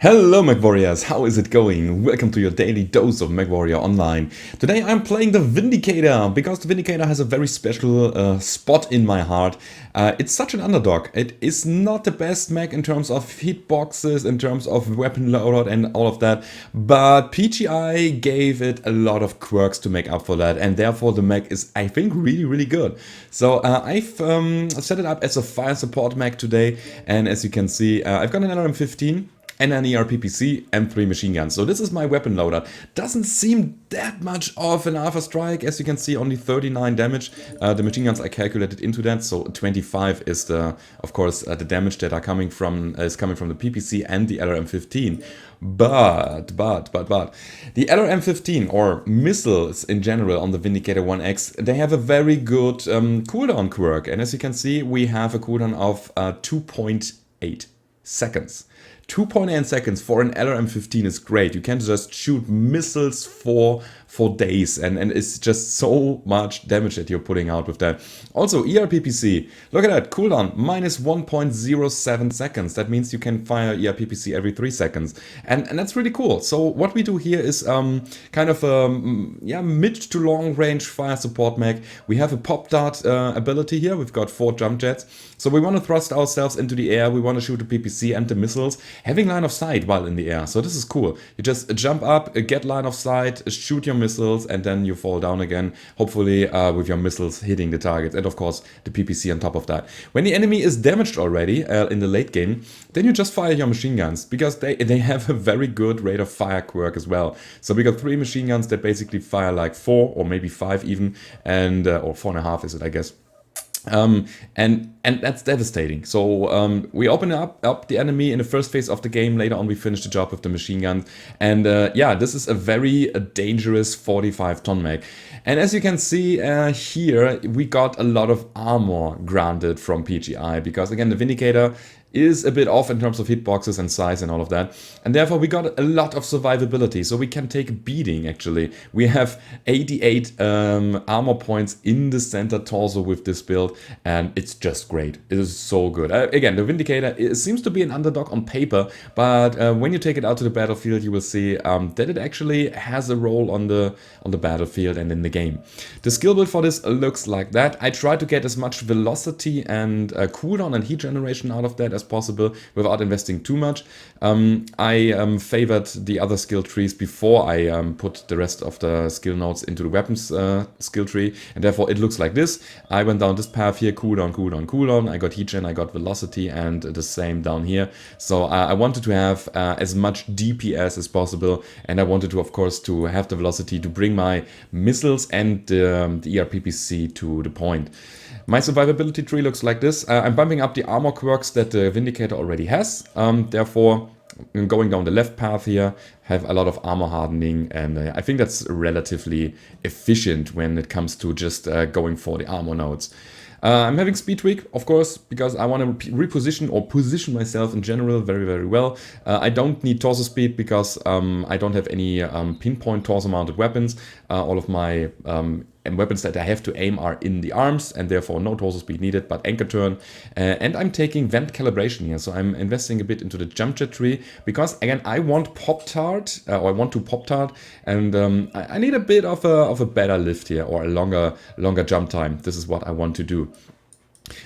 Hello Mechwarriors, how is it going? Welcome to your daily dose of Mechwarrior Online. Today I'm playing the Vindicator, because the Vindicator has a very special spot in my heart. It's such an underdog. It is not the best mech in terms of hitboxes, in terms of weapon loadout and all of that, but PGI gave it a lot of quirks to make up for that, and therefore the mech is, I think, really good. So I've set it up as a fire support mech today, and as you can see, I've got an LRM-15 and an ER PPC and 3 machine guns. So this is my weapon loadout. Doesn't seem that much of an alpha strike, as you can see, only 39 damage. The machine guns I calculated into that, so 25 is the, of course, the damage that is coming from the PPC and the LRM-15. But the LRM-15 or missiles in general on the Vindicator 1X, they have a very good cooldown quirk, and as you can see, we have a cooldown of 2.8 seconds. 2.8 seconds for an LRM-15 is great. You can just shoot missiles for days, and it's just so much damage that you're putting out with that. Also, ER PPC, look at that, cooldown, minus 1.07 seconds. That means you can fire ER PPC every 3 seconds. And that's really cool. So what we do here is kind of a mid to long range fire support mech. We have a pop dart ability here. We've got 4 jump jets. So we want to thrust ourselves into the air. We want to shoot the PPC and the missiles, having line of sight while in the air. So this is cool. You just jump up, get line of sight, shoot your missiles, and then you fall down again, hopefully with your missiles hitting the targets, and of course the PPC on top of that. When the enemy is damaged already in the late game, then you just fire your machine guns, because they have a very good rate of fire quirk as well. So we got 3 machine guns that basically fire like 4 or maybe 5 even, and or 4.5 is it, I guess. And that's devastating. So we open up the enemy in the first phase of the game. Later on we finish the job with the machine gun. And yeah, this is a very dangerous 45-ton mech. And as you can see here, we got a lot of armor granted from PGI, because again, the Vindicator is a bit off in terms of hitboxes and size and all of that, and therefore we got a lot of survivability, so we can take a beating. Actually, we have 88 armor points in the center torso with this build, and it's just great. It is so good. Again, the Vindicator, it seems to be an underdog on paper, but when you take it out to the battlefield, you will see that it actually has a role on the battlefield and in the game. The skill build for this looks like that. I try to get as much velocity and cooldown and heat generation out of that as possible without investing too much. I favored the other skill trees before I put the rest of the skill nodes into the weapons skill tree, and therefore it looks like this. I went down this path here, cooldown. I got heat gen, I got velocity, and the same down here. So I wanted to have as much DPS as possible, and I wanted to, of course, to have the velocity to bring my missiles and the ER PPC to the point. My survivability tree looks like this. I'm bumping up the armor quirks that the Vindicator already has. Therefore, going down the left path here, have a lot of armor hardening, and I think that's relatively efficient when it comes to just going for the armor nodes. I'm having speed tweak, of course, because I want to reposition or position myself in general very well. I don't need torso speed because I don't have any pinpoint torso mounted weapons. All of my weapons that I have to aim are in the arms, and therefore no torso speed needed, but anchor turn. And I'm taking vent calibration here, so I'm investing a bit into the jump jet tree, because again, I want pop-tart, or I want to pop-tart, and I need a bit of a better lift here, or a longer jump time. This is what I want to do.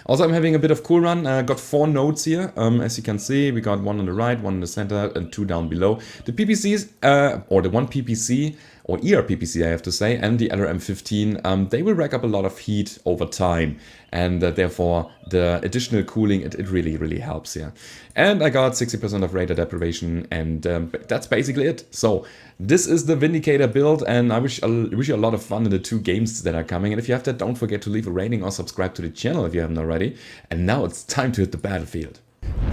Also, I'm having a bit of cool run. Got 4 nodes here. As you can see, we got 1 on the right, 1 in the center, and 2 down below. The PPCs, or the 1 PPC, or ER PPC I have to say, and the LRM-15, they will rack up a lot of heat over time, and therefore the additional cooling, it really helps here. And I got 60% of radar deprivation, and that's basically it. So this is the Vindicator build, and I wish you a lot of fun in the 2 games that are coming. And if you have that, don't forget to leave a rating or subscribe to the channel if you haven't already. And now it's time to hit the battlefield.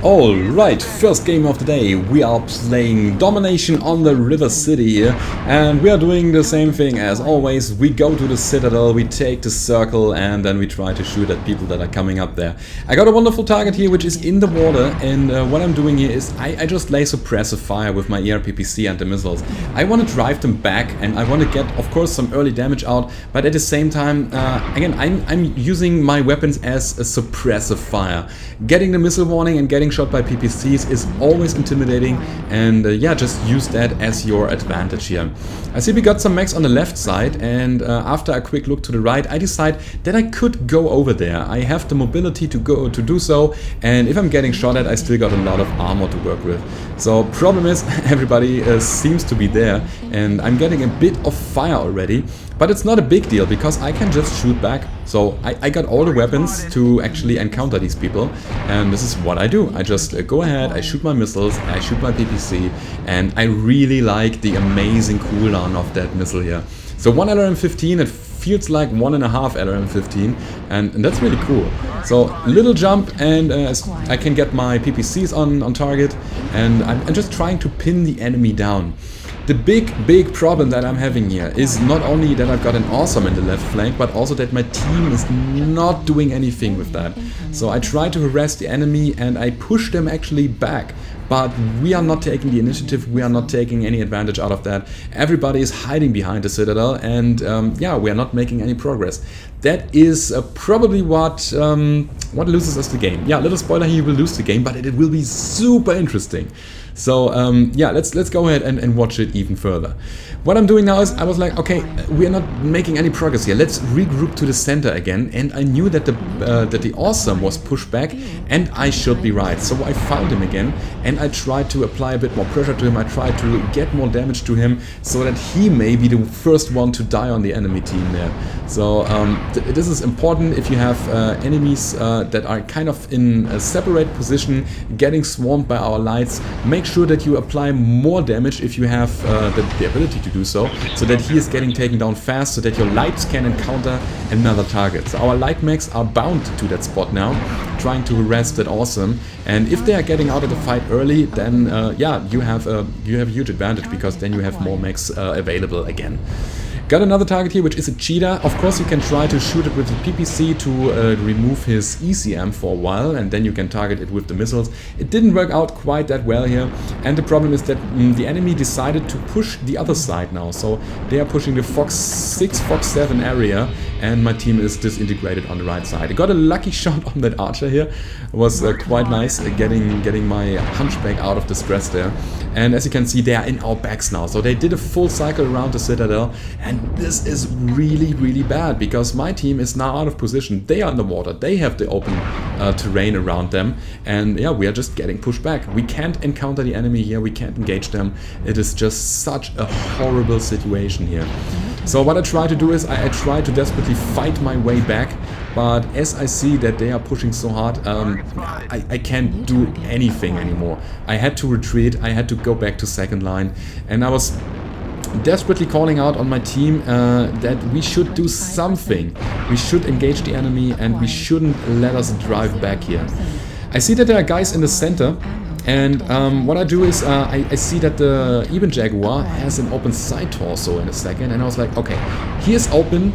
Alright, first game of the day. We are playing Domination on the River City, and we are doing the same thing as always. We go to the Citadel, we take the circle, and then we try to shoot at people that are coming up there. I got a wonderful target here which is in the water, and what I'm doing here is I just lay suppressive fire with my ER PPC and the missiles. I want to drive them back, and I want to get, of course, some early damage out, but at the same time, again, I'm using my weapons as a suppressive fire. Getting the missile warning and getting getting shot by PPCs is always intimidating, and yeah, just use that as your advantage here. I see we got some mechs on the left side, and after a quick look to the right, I decide that I could go over there. I have the mobility to do so, and if I'm getting shot at, I still got a lot of armor to work with. So problem is, everybody seems to be there, and I'm getting a bit of fire already. But it's not a big deal because I can just shoot back. So I got all the weapons to actually encounter these people, and this is what I do. I just go ahead, I shoot my missiles, I shoot my PPC, and I really like the amazing cooldown of that missile here. So 1 LRM-15, it feels like 1.5 LRM-15, and that's really cool. So little jump, and I can get my PPCs on target, and I'm just trying to pin the enemy down. The big problem that I'm having here is not only that I've got an awesome in the left flank, but also that my team is not doing anything with that. So I try to harass the enemy and I push them actually back. But we are not taking the initiative, we are not taking any advantage out of that. Everybody is hiding behind the citadel, and yeah, we are not making any progress. That is probably what loses us the game. Yeah, little spoiler here, we will lose the game, but it will be super interesting. So yeah, let's go ahead and watch it even further. What I'm doing now is I was like, okay, we are not making any progress here. Let's regroup to the center again. And I knew that the awesome was pushed back, and I should be right. So I found him again, and I tried to apply a bit more pressure to him. I tried to get more damage to him so that he may be the first one to die on the enemy team there. So this is important if you have enemies that are kind of in a separate position, getting swarmed by our lights. Make sure that you apply more damage if you have the ability to do so that he is getting taken down fast, so that your lights can encounter another target. So our light mechs are bound to that spot now, trying to harass that awesome. And if they are getting out of the fight early, then yeah, you have a huge advantage, because then you have more mechs available again. Got another target here, which is a cheetah. Of course, you can try to shoot it with the PPC to remove his ECM for a while, and then you can target it with the missiles. It didn't work out quite that well here, and the problem is that the enemy decided to push the other side now. So they are pushing the Fox 6, Fox 7 area, and my team is disintegrated on the right side. I got a lucky shot on that archer here. It was quite nice getting my hunchback out of the stress there. And as you can see, they are in our backs now. So they did a full cycle around the citadel, and this is really bad, because my team is now out of position. They are underwater, they have the open terrain around them, and yeah, we are just getting pushed back. We can't encounter the enemy here, we can't engage them. It is just such a horrible situation here. So what I try to do is I try to desperately fight my way back, but as I see that they are pushing so hard, I can't do anything anymore. I had to retreat, I had to go back to second line, and I was desperately calling out on my team that we should do something. We should engage the enemy, and we shouldn't let us drive back here. I see that there are guys in the center, and what I do is I see that the Eben Jaguar has an open side torso in a second, and I was like, okay, he is open.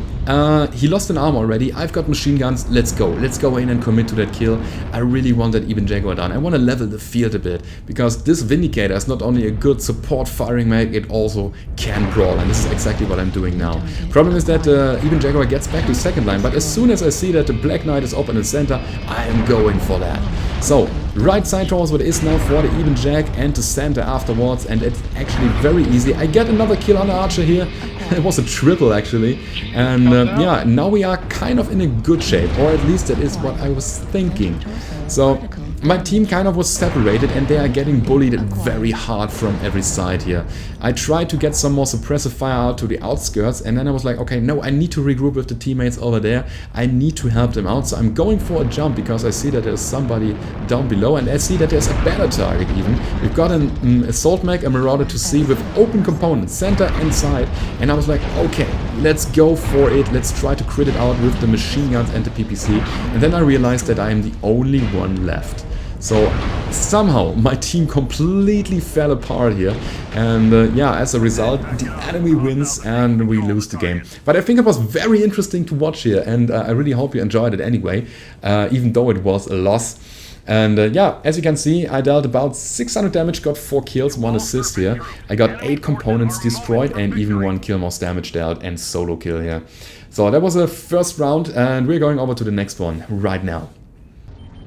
He lost an arm already. I've got machine guns. Let's go in and commit to that kill. I really want that Eben Jaguar down. I want to level the field a bit, because this Vindicator is not only a good support firing mech, it also can brawl, and this is exactly what I'm doing now. Problem is that Eben Jaguar gets back to second line, but as soon as I see that the Black Knight is open in center, I am going for that. So right side torso is now for the Eben Jag and the center afterwards, and it's actually very easy. I get another kill on the archer here. It was a triple actually, and yeah, now we are kind of in a good shape, or at least that is what I was thinking. So my team kind of was separated, and they are getting bullied very hard from every side here. I tried to get some more suppressive fire out to the outskirts, and then I was like, okay, no, I need to regroup with the teammates over there. I need to help them out, so I'm going for a jump, because I see that there's somebody down below, and I see that there's a better target even. We've got an assault mech, a Marauder to see with open components, center and side, and I was like, okay, let's go for it. Let's try to crit it out with the machine guns and the PPC, and then I realized that I am the only one left. So somehow my team completely fell apart here, and yeah, as a result the enemy wins and we lose the game. But I think it was very interesting to watch here, and I really hope you enjoyed it anyway, even though it was a loss. And yeah, as you can see, I dealt about 600 damage, got 4 kills, 1 assist here. I got 8 components destroyed, and even 1 kill most damage dealt, and solo kill here. So that was the first round, and we're going over to the next one right now.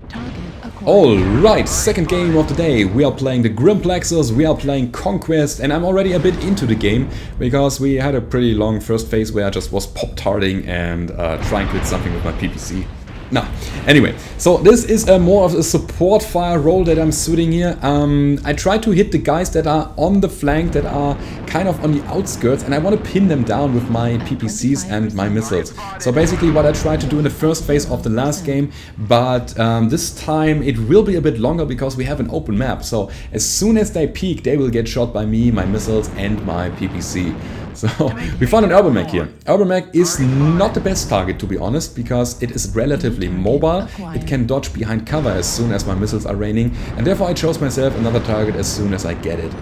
Target acquired. Alright, second game of the day. We are playing the Grim Plexus, we are playing Conquest, and I'm already a bit into the game because we had a pretty long first phase where I just was pop-tarting and trying to hit something with my PPC. No, anyway, so this is more of a support fire role that I'm suiting here. I try to hit the guys that are on the flank, that are kind of on the outskirts, and I want to pin them down with my PPCs and my missiles. So basically what I tried to do in the first phase of the last game, but this time it will be a bit longer because we have an open map. So as soon as they peek, they will get shot by me, my missiles and my PPC. So we found an Urban Mech here. Urban Mech is not the best target, to be honest, because it is relatively mobile. It can dodge behind cover as soon as my missiles are raining, and therefore I chose myself another target as soon as I get it.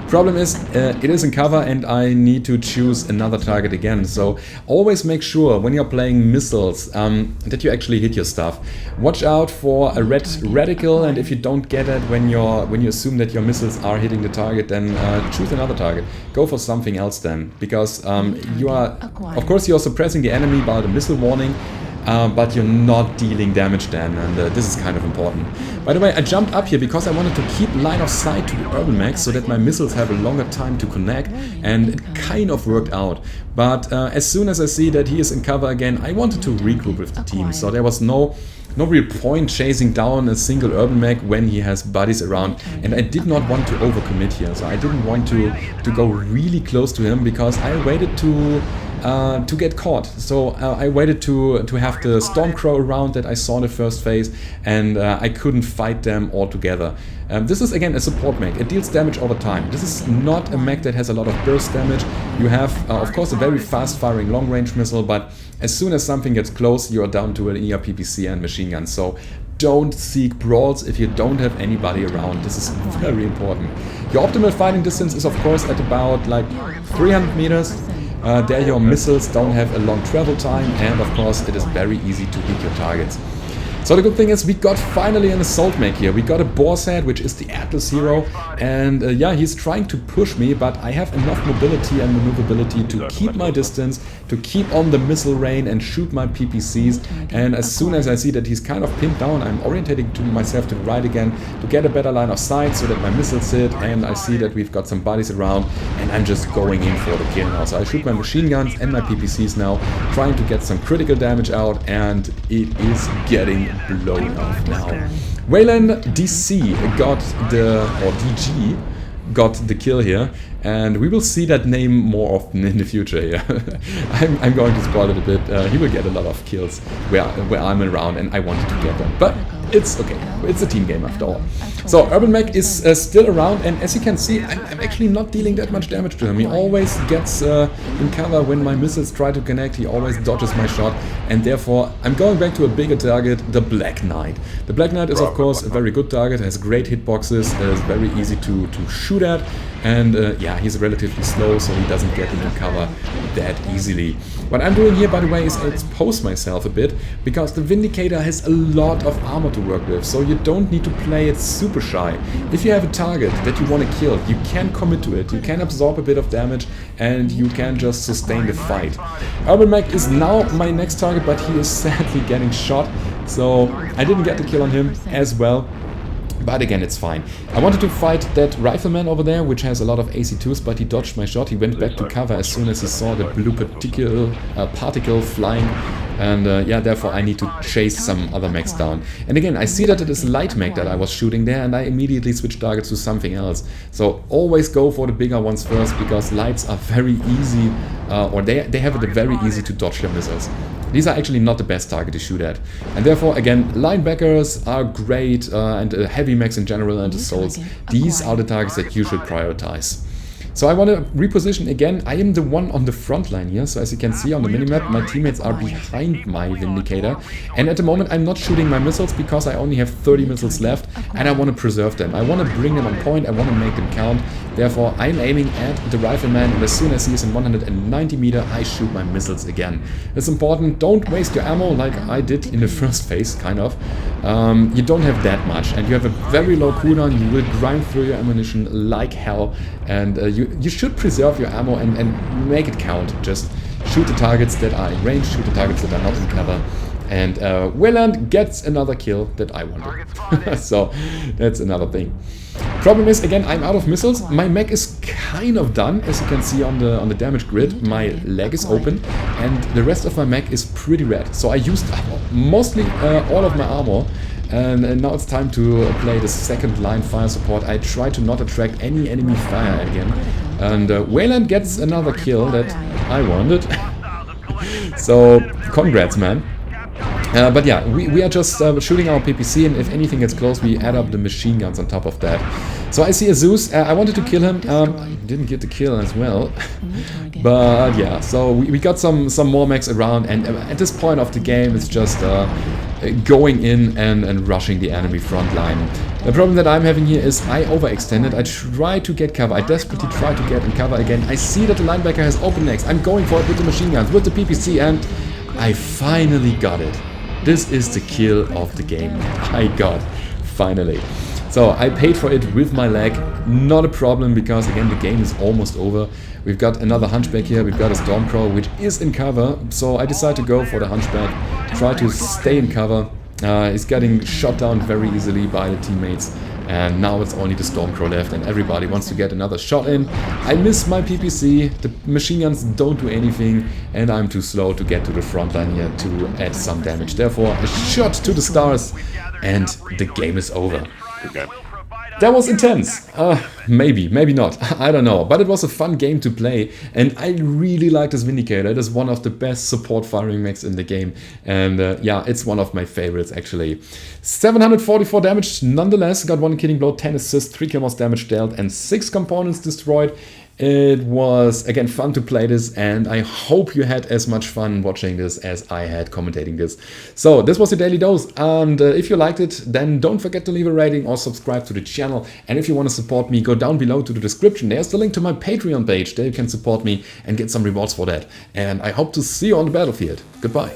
Problem is, it is in cover and I need to choose another target again. So always make sure when you're playing missiles that you actually hit your stuff. Watch out for a red radical, and if you don't get it when you assume that your missiles are hitting the target, then choose another target. Go for something else then, because you are, of course, you're suppressing the enemy by the missile warning. But you're not dealing damage then, and this is kind of important. By the way, I jumped up here because I wanted to keep line of sight to the Urban Mech so that my missiles have a longer time to connect, and it kind of worked out. But as soon as I see that he is in cover again, I wanted to regroup with the team, so there was no real point chasing down a single Urban Mech when he has buddies around, and I did not want to overcommit here, so I didn't want to go really close to him because I waited to get caught. So I waited to have the Stormcrow around that I saw in the first phase, and I couldn't fight them all together. This is again a support mech. It deals damage over time. This is not a mech that has a lot of burst damage. You have of course a very fast firing long range missile, but as soon as something gets close you are down to an ER PPC and machine gun. So don't seek brawls if you don't have anybody around. This is very important. Your optimal fighting distance is of course at about like 300 meters. There your missiles don't have a long travel time, and of course it is very easy to hit your targets. So the good thing is we got finally an assault mech here. We got a boss head, which is the Atlas hero, and yeah, he's trying to push me, but I have enough mobility and maneuverability to keep my distance, to keep on the missile rain and shoot my PPCs. And as soon as I see that he's kind of pinned down, I'm orientating to myself to the right again to get a better line of sight so that my missiles hit, and I see that we've got some bodies around, and I'm just going in for the kill now. So I shoot my machine guns and my PPCs now, trying to get some critical damage out, and it is getting blown off now. Wayland DC got the, or DG got the kill here, and we will see that name more often in the future here. I'm going to spoil it a bit. He will get a lot of kills where I'm around, and I wanted to get them, but it's okay. It's a team game after all. So Urban Mech is still around, and as you can see, I'm actually not dealing that much damage to him. He always gets in cover when my missiles try to connect. He always dodges my shot, and therefore I'm going back to a bigger target, the Black Knight. The Black Knight is of course a very good target, has great hitboxes, is very easy to shoot at, and yeah, he's relatively slow, so he doesn't get into cover that easily. What I'm doing here, by the way, is I expose myself a bit, because the Vindicator has a lot of armor to work with, so you don't need to play it super shy. If you have a target that you want to kill, you can commit to it, you can absorb a bit of damage, and you can just sustain the fight. Urban Mech is now my next target, but he is sadly getting shot, so I didn't get the kill on him as well. But again, it's fine. I wanted to fight that rifleman over there, which has a lot of AC2s, but he dodged my shot. He went back to cover as soon as he saw the blue particle flying. And yeah, therefore I need to chase some other mechs down. And again, I see that it is light mech that I was shooting there, and I immediately switch targets to something else. So always go for the bigger ones first, because lights are very easy, or they have it very easy to dodge your missiles. These are actually not the best target to shoot at. And therefore, again, linebackers are great, and heavy mechs in general and assaults. These are the targets that you should prioritize. So I want to reposition again. I am the one on the front line here, so as you can see on the minimap, my teammates are behind my Vindicator. And at the moment I'm not shooting my missiles because I only have 30 missiles left, and I want to preserve them. I want to bring them on point, I want to make them count. Therefore I'm aiming at the rifleman, and as soon as he is in 190 meter, I shoot my missiles again. It's important, don't waste your ammo like I did in the first phase, kind of. You don't have that much, and you have a very low cooldown. You will grind through your ammunition like hell, and you should preserve your ammo and make it count. Just shoot the targets that are in range, shoot the targets that are not in cover, And Wayland gets another kill that I wanted. So that's another thing. Problem is, again, I'm out of missiles. My mech is kind of done, as you can see on the damage grid. My leg is open, and the rest of my mech is pretty red. So I used mostly all of my armor, and now it's time to play the second line fire support. I try to not attract any enemy fire again, and Wayland gets another kill that I wanted. So congrats, man. But yeah, we are just shooting our PPC, and if anything gets close, we add up the machine guns on top of that. So I see a Zeus. I wanted to kill him. Didn't get the kill as well. But yeah, so we got some more mechs around, and at this point of the game, it's just going in and rushing the enemy front line. The problem that I'm having here is I overextended. I try to get cover. I desperately try to get in cover again. I see that the linebacker has open next. I'm going for it with the machine guns, with the PPC, and I finally got it. This is the kill of the game. I got, finally. So I paid for it with my leg. Not a problem, because again the game is almost over. We've got another hunchback here. We've got a Stormcrow which is in cover. So I decided to go for the hunchback. Try to stay in cover. He's getting shot down very easily by the teammates. And now it's only the Stormcrow left, and everybody wants to get another shot in. I miss my PPC, the machine guns don't do anything, and I'm too slow to get to the front line here to add some damage. Therefore, a shot to the stars, and the game is over. Okay. That was intense. Maybe not. I don't know. But it was a fun game to play, and I really like this Vindicator. It is one of the best support firing mechs in the game, and yeah, it's one of my favorites actually. 744 damage nonetheless. Got 1 killing blow, 10 assists, 3 kills damage dealt, and 6 components destroyed. It was, again, fun to play this, and I hope you had as much fun watching this as I had commentating this. So, this was your Daily Dose, and if you liked it, then don't forget to leave a rating or subscribe to the channel. And if you want to support me, go down below to the description. There's the link to my Patreon page. There you can support me and get some rewards for that. And I hope to see you on the battlefield. Goodbye.